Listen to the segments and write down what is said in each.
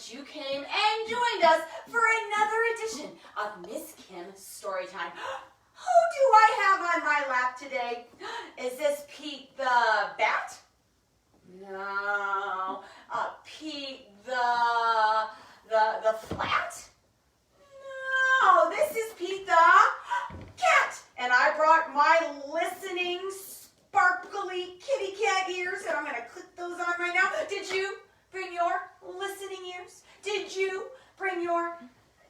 that you came and joined us for another edition of Miss Kim's Storytime. Who do I have on my lap today? Is this Pete the Bat? No. Pete the Flat? No, this is Pete the Cat. And I brought my listening, sparkly kitty cat ears, and I'm going to click those on right now. Did you bring your listening ears? Did you bring your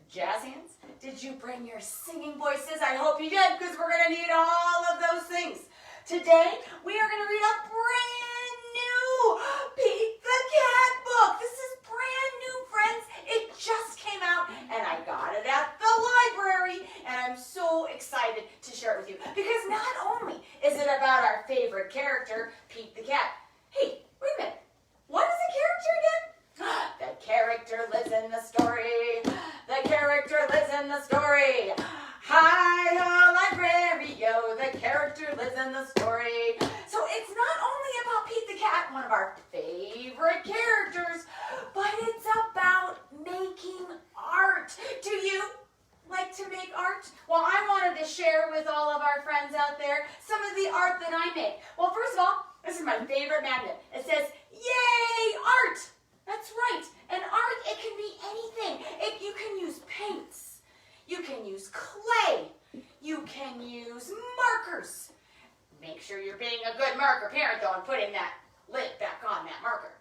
jazz hands? Did you bring your singing voices? I hope you did, because we're going to need all of those things. Today, we are going to read a brand new Pete the Cat book. This is brand new, friends. It just came out, and I got it at the library, and I'm so excited to share it with you, because not only is it about our favorite character, Pete the Cat. Hey, wait a minute. What is the character again? The character lives in the story. The character lives in the story. Hi-ho, library-o, the character lives in the story. So it's not only about Pete the Cat, one of our favorite characters, but it's about making art. Do you like to make art? Well, I wanted to share with all of our friends out there some of the art that I make. Well, first of all, this is my favorite magnet. It says, "Yay, art!" That's right. And art, it can be anything. You can use paints. You can use clay. You can use markers. Make sure you're being a good marker parent, though, and putting that lid back on that marker.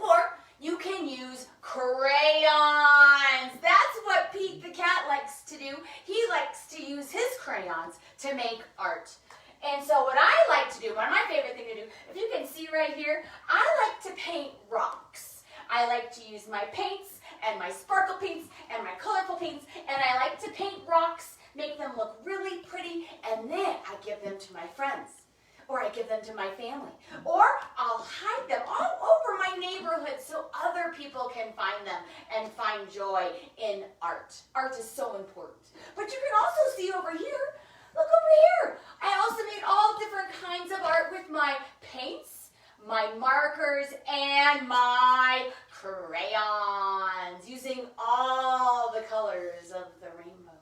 Or you can use crayons. That's what Pete the Cat likes to do. He likes to use his crayons to make art. And so what I like to do, one of my favorite things to do, if you can see right here, I like to paint rocks. I like to use my paints and my sparkle paints and my colorful paints, and I like to paint rocks, make them look really pretty, and then I give them to my friends, or I give them to my family, or I'll hide them all over my neighborhood so other people can find them and find joy in art. Art is so important. But you can also see over here, look over here. I also made all different kinds of art with my paints, my markers, and my crayons, using all the colors of the rainbow.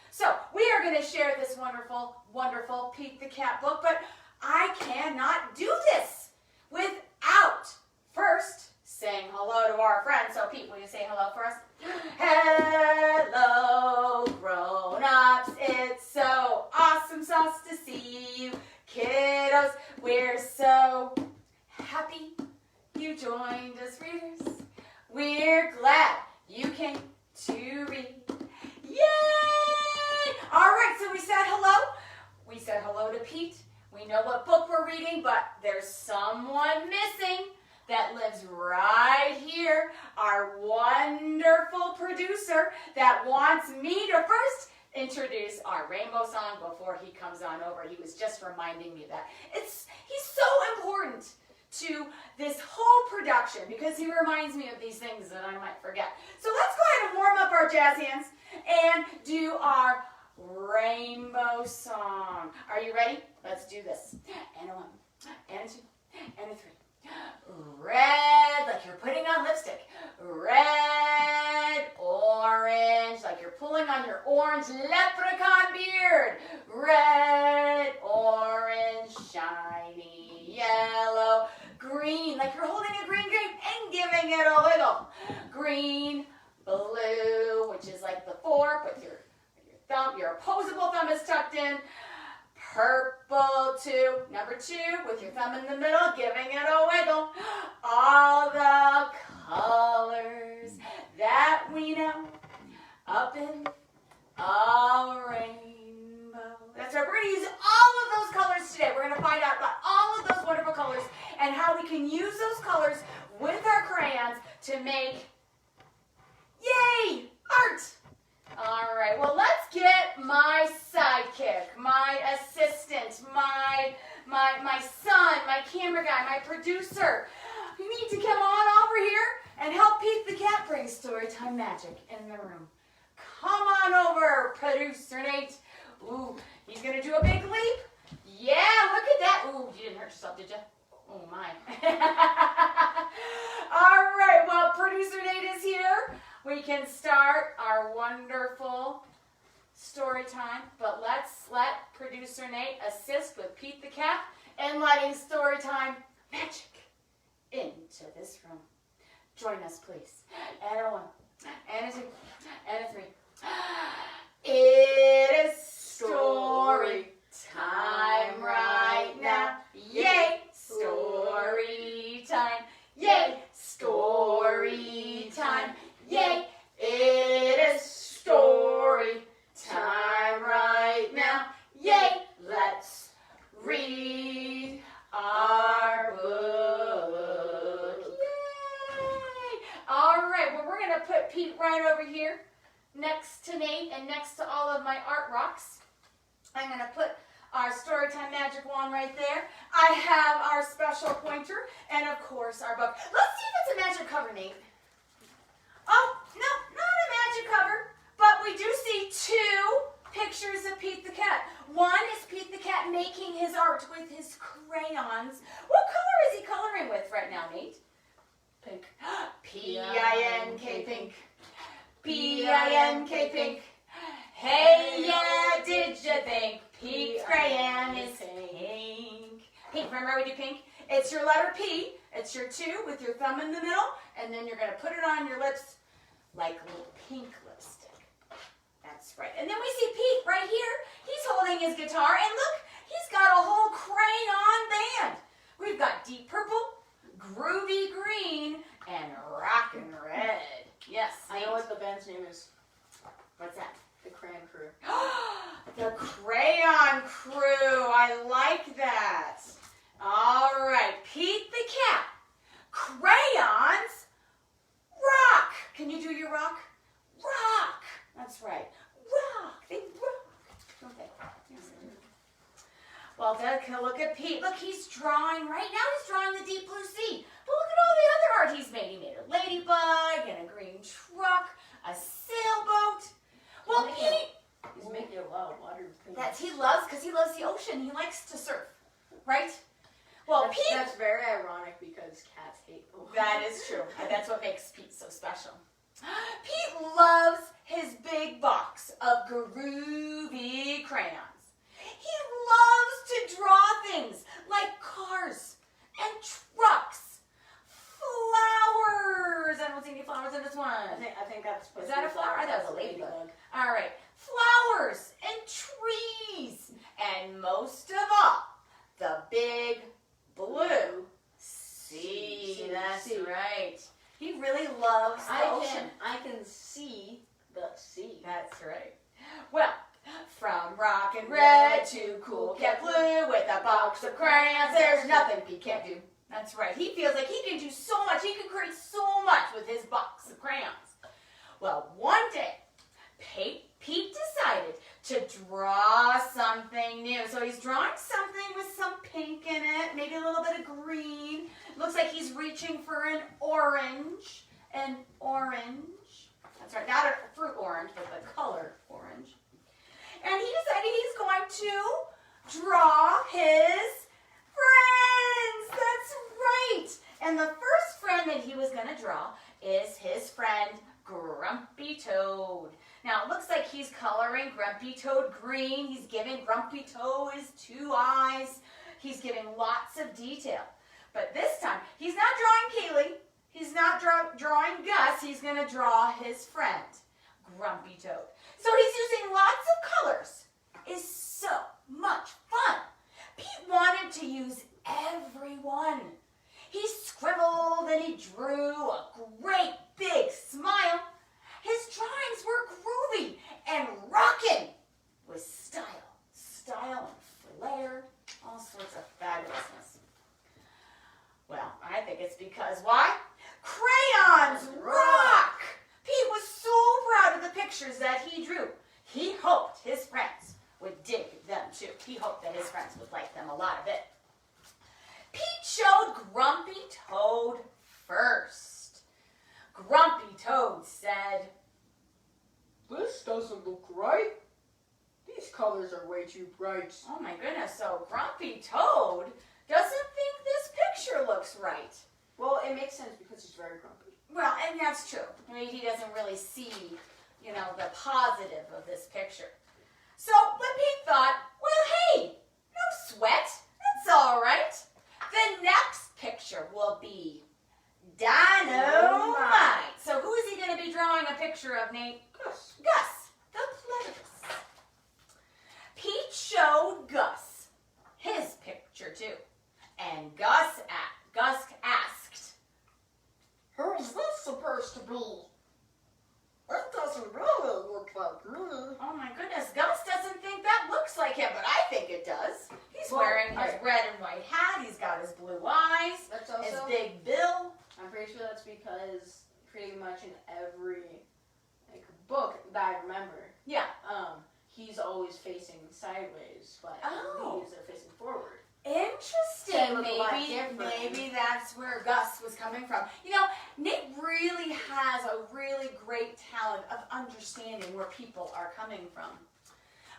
So we are going to share this wonderful, wonderful Pete the Cat book, but I cannot do this without first saying hello to our friends. So Pete, will you say hello for us? Hello, grown-ups. It's so awesome sauce to see you, kiddos. We're so happy you joined us, readers. We're glad you came to read. Yay! All right, so we said hello. We said hello to Pete. We know what book we're reading, but there's someone missing that lives right here, our wonderful producer that wants me to first introduce our rainbow song before he comes on over. He was just reminding me of that. He's so important to this whole production because he reminds me of these things that I might forget. So let's go ahead and warm up our jazz hands and do our rainbow song. Are you ready? Let's do this. And a 1, and a 2, and a 3. Red, like you're putting on lipstick. Red, orange, like you're pulling on your orange leprechaun beard. Red, orange, shiny, yellow, green, like you're holding a green grape and giving it a wiggle. Green, blue, which is like the fork with your thumb, your opposable thumb is tucked in. Purple, 2, number 2, with your thumb in the middle, giving it a wiggle. All the colors that we know up in a rainbow. That's right, we're going to use all of those colors today. We're going to find out about all of those wonderful colors and how we can use those colors with our crayons to make, yay, art. All right, well, let's get my sidekick, my assistant, my son, my camera guy, my producer. You need to come on over here and help Pete the Cat bring Storytime magic in the room. Come on over, Producer Nate. Ooh, he's going to do a big leap. Yeah, look at that. Ooh, you didn't hurt yourself, did you? Oh, my. All right, well, Producer Nate is here. we can start our wonderful story time, but let's let producer Nate assist with Pete the cat in letting story time magic into this room. Join us, please. And a 1, and a 2, and a 3. It is story time right now. Yay, story time. Yay, story time. Yay, it is story time right now. Yay, let's read our book. Yay! All right, well, we're going to put Pete right over here next to Nate and next to all of my art rocks. I'm going to put our Storytime Magic Wand right there. I have our special pointer and, of course, our book. Let's see if it's a magic cover, Nate. Oh, no, not a magic cover, but we do see 2 pictures of Pete the cat. One is Pete the cat making his art with his crayons. What color is he coloring with right now, Nate? Pink. P-I-N-K, pink. P-I-N-K, pink. Hey, yeah, did you think Pete's crayon is pink? Pink, remember we do pink? It's your letter P. It's your 2 with your thumb in the middle, and then you're going to put it on your lips like a little pink lipstick. That's right. And then we see Pete right here. He's holding his guitar, and look, he's got a whole crayon band. We've got deep purple, groovy green, and rockin' red. Yes, I know what the band's name is. What's that? The Crayon Crew. The Crayon Crew. I like that. All right, Pete the cat. Crayons rock. Can you do your rock? Rock. That's right. Rock. They rock. Don't they? Yes, they do. Well, look at Pete. Look, he's drawing. Right now he's drawing the deep blue sea. But look at all the other art he's made. He made a ladybug and a green truck, a sailboat. Well, Pete. He's making a lot of water. He loves the ocean. He likes to surf, right? Well, Pete. That's very ironic because cats hate the water. That is true. And that's what makes Pete so special. Pete loves his big box of groovy crayons. He loves to draw things like cars and trucks, flowers. I don't see any flowers in this one. I think that's supposed Is that to a be flower? I thought it was a ladybug. ladybug. All right. Flowers and trees. And most of all, the big blue sea. That's right. He really loves the ocean. I can see the sea. That's right. Well, from rockin' red to cool cat blue with a box of crayons, there's nothing Pete can't do. That's right. He feels like he can do so much. He can create so much with his box of crayons. Well, one day, Pete decided to draw something new. So he's drawing something with some pink in it, maybe a little bit of green. Looks like he's reaching for an orange. An orange. That's right, not a fruit orange, but the color orange. And he decided he's going to draw his friends. That's right. And the first friend that he was going to draw is his friend, Grumpy Toad. Now, it looks like he's coloring Grumpy Toad green. He's giving Grumpy Toad his 2 eyes. He's giving lots of detail. But this time, he's not drawing Kaylee. He's not drawing Gus. He's going to draw his friend, Grumpy Toad. So he's using lots of colors. It's so much fun. Pete wanted to use everyone. He scribbled and he drew a great big smile. His drawings were groovy and rockin' with style and flair, all sorts of fabulousness. Well, I think it's because why? Crayons rock! Pete was so proud of the pictures that he drew. He hoped his friends would dig them too. He hoped that his friends would like them a lot of it. Pete showed Grumpy Toad first. Grumpy Toad said, "This doesn't look right. These colors are way too bright." Oh my goodness, so Grumpy Toad doesn't think this picture looks right. Well, it makes sense because he's very grumpy. Well, and that's true. Maybe he doesn't really see, you know, the positive of this picture. So, but Pete thought, well, hey, no sweat. That's all right. The next picture will be dynamite. So who is he going to be drawing a picture of, Nate? Gus. Gus, the platypus. Pete showed Gus his picture too. And Gus asked, Who's this supposed to be? That doesn't really look like me. oh my goodness, Gus doesn't think that looks like him, but I think it does. He's Well, wearing his red and white hat. He's got his blue eyes, That's his also, big bill. I'm pretty sure that's because pretty much in every book that I remember, Yeah. he's always facing sideways, but Oh. these are facing forward. Interesting. Look a lot Maybe different. that's where Gus was coming from. You know, Nick really has a really great talent of understanding where people are coming from.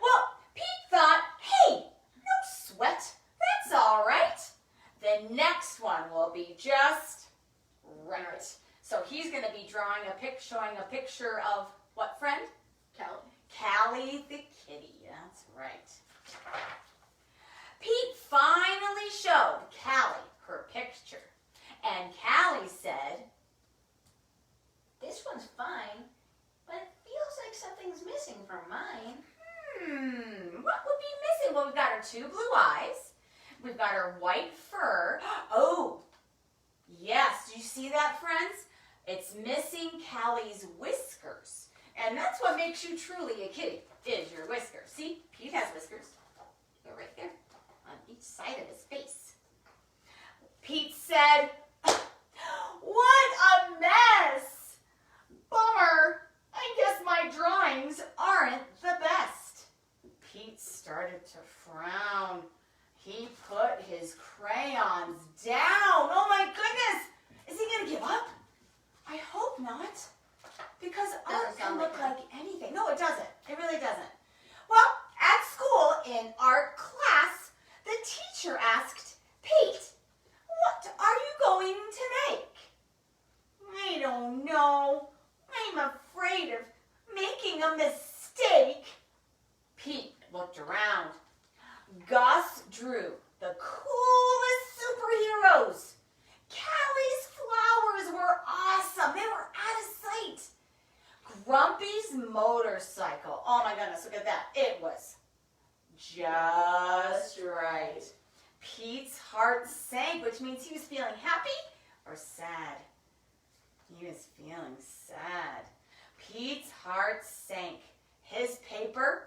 Well, Pete thought, hey, no sweat. That's all right. The next one will be just right. So he's going to be showing a picture of what friend? Callie the kitty. That's right. Pete finally showed Callie her picture. And Callie said, This one's fine, but it feels like something's missing from mine. What would be missing? Well, we've got her two blue eyes. We've got her white fur. Oh, yes. Do you see that, friends? It's missing Callie's whiskers. And that's what makes you truly a kitty, is your whiskers. See, Pete has whiskers. They're right there on each side of his face. Pete said, what a mess! Bummer. I guess my drawings aren't the best. Pete started to frown. He put his crayons down. Oh my goodness! Is he going to give up? I hope not. Because art can look like anything. No, it doesn't. It really doesn't. Well, at school in art class, the teacher asked Pete, what are you going to make? I don't know. I'm afraid of making a mistake. Pete looked around. Gus drew the coolest superheroes. Callie's flowers were awesome. They were out of sight. Grumpy's motorcycle. Oh my goodness, look at that. It was just right. Pete's heart sank, which means he was feeling happy or sad. He was feeling sad. Pete's heart sank. His paper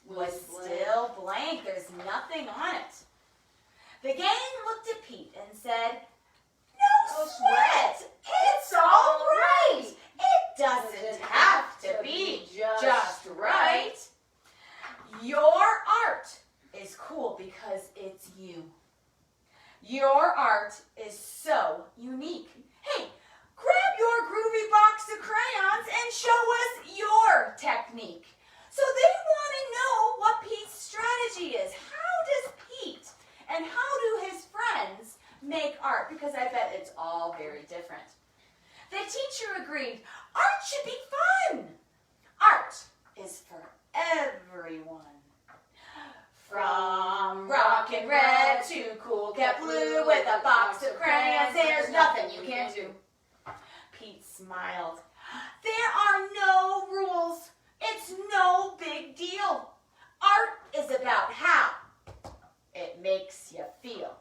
was still blank. There's nothing on it. The gang looked at Pete and said, no sweat. It's all right. It doesn't have to be just right. Your art is cool because it's you. Your art is so unique. Hey, grab your groovy box of crayons and show us your technique. So they want to know what Pete's strategy is. How does Pete and how do his friends make art? Because I bet it's all very different. The teacher agreed, art should be fun. Art is for everyone. From rockin' red to cool cat blue with a box of crayons, there's nothing you can't do. Pete smiled. There are no rules. It's no big deal. Art is about how it makes you feel.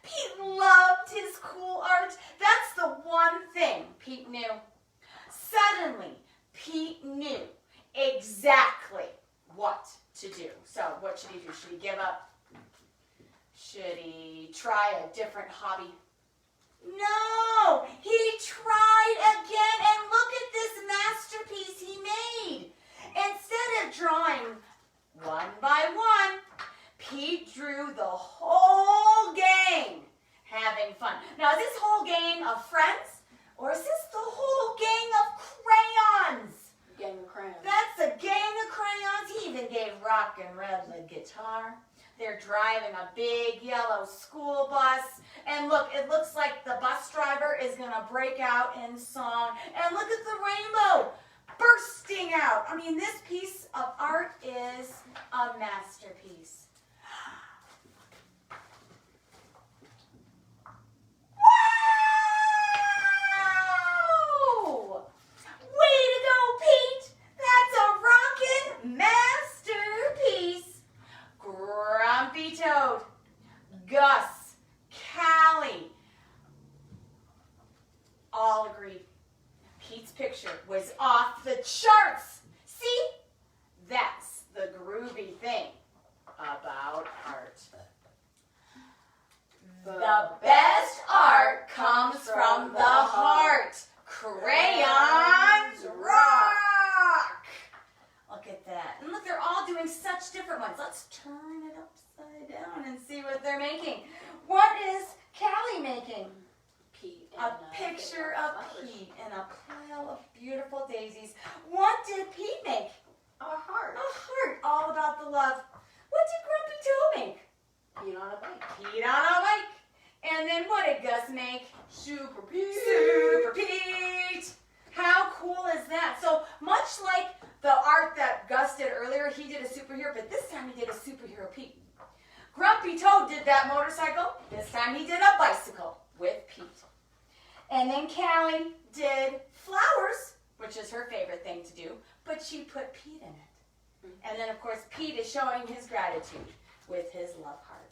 Pete loved his cool art. That's the one thing Pete knew. Suddenly, Pete knew exactly what to do. So what should he do? Should he give up? Should he try a different hobby? No! He tried again, and look at this masterpiece he made. Instead of drawing one by one, Pete drew the whole gang having fun. Now, is this whole gang of friends, or is this the whole gang of crayons? Gang of crayons. That's a gang of crayons. He even gave Rockin' Red the guitar. They're driving a big yellow school bus. And look, it looks like the bus driver ever is going to break out in song. And look at the rainbow bursting out. I mean, this piece of art is a masterpiece. Wow! Way to go, Pete! That's a rockin' masterpiece. Grumpy Toad, Gus, Callie, all agreed. Pete's picture was off the charts. See? That's the groovy thing about art. The best art comes from the heart. Crayons rock! Look at that. And look, they're all doing such different ones. Let's turn it upside down and see what they're making. What is Callie making? Pete A and, picture flowers. of Pete and a pile of beautiful daisies. What did Pete make? A heart. A heart, all about the love. What did Grumpy Toe make? Pete on a bike. Pete on a bike. And then what did Gus make? Super Pete. Super Pete. How cool is that? So much like the art that Gus did earlier, he did a superhero, but this time he did a superhero Pete. Grumpy Toad did that motorcycle. This time he did a bicycle with Pete. And then Callie did flowers, which is her favorite thing to do, but she put Pete in it. And then, of course, Pete is showing his gratitude with his love heart.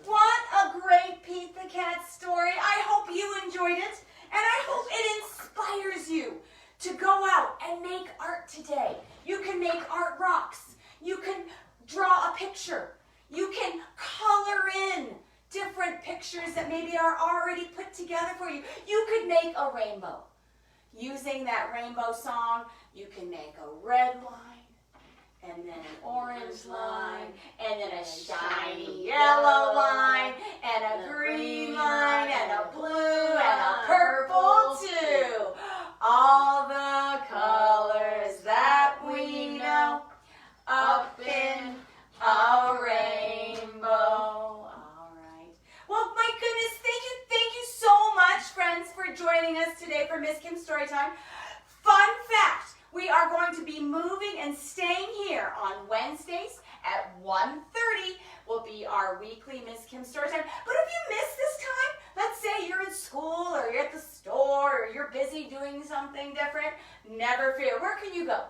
What a great Pete the Cat story. I hope you enjoyed it, and I hope it inspires you to go out and make art today. You can make art rocks. You can draw a picture. You can color in different pictures that maybe are already put together for you. You could make a rainbow. Using that rainbow song, you can make a red line, and then an orange line, and then a shiny yellow line, and a green line, and a blue, and a purple too. All the colors that we know up in a rainbow. All right. Well, my goodness, thank you so much, friends, for joining us today for Miss Kim's Storytime. Fun fact. We are going to be moving and staying here on Wednesdays at 1:30 will be our weekly Miss Kim Storytime. But if you miss this time, let's say you're in school or you're at the store or you're busy doing something different, never fear. Where can you go?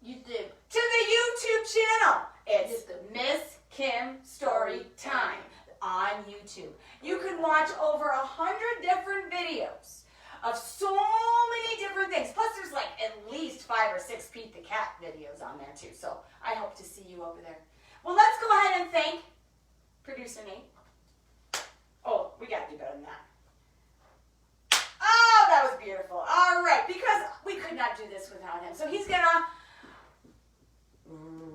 YouTube. To the YouTube channel. It's Miss Kim Storytime on YouTube. You can watch over 100 different videos of so many different things. Plus, there's like at least 5 or 6 Pete the Cat videos on there too. So I hope to see you over there. Well, let's go ahead and thank producer Nate. Oh, we got to do better than that. Oh, that was beautiful. All right, because we could not do this without him. So he's going to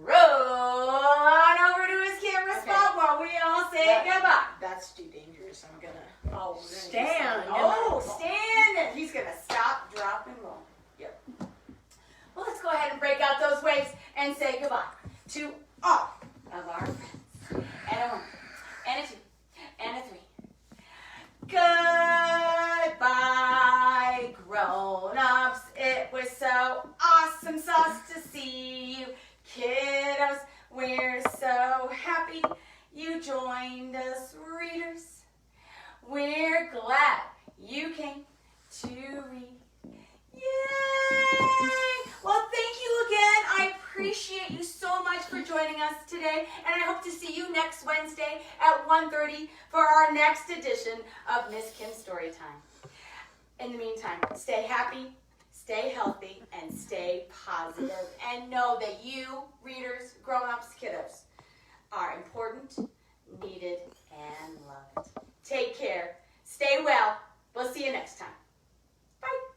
run over to his camera spot while we all say goodbye. That's too dangerous. I'm gonna. Oh, stand. Oh, stand. And he's going to stop, drop, and roll. Yep. Well, let's go ahead and break out those waves and say goodbye to all of our friends. And a 1, and a 2, and a 3. Goodbye, grown-ups. It was so awesome sauce to see you. Kiddos, we're so happy you joined us, readers. We're glad you came to read. Yay! Well, thank you again. I appreciate you so much for joining us today, and I hope to see you next Wednesday at 1:30 for our next edition of Miss Kim's Storytime. In the meantime, stay happy, stay healthy, and stay positive. And know that you, readers, grown-ups, kiddos,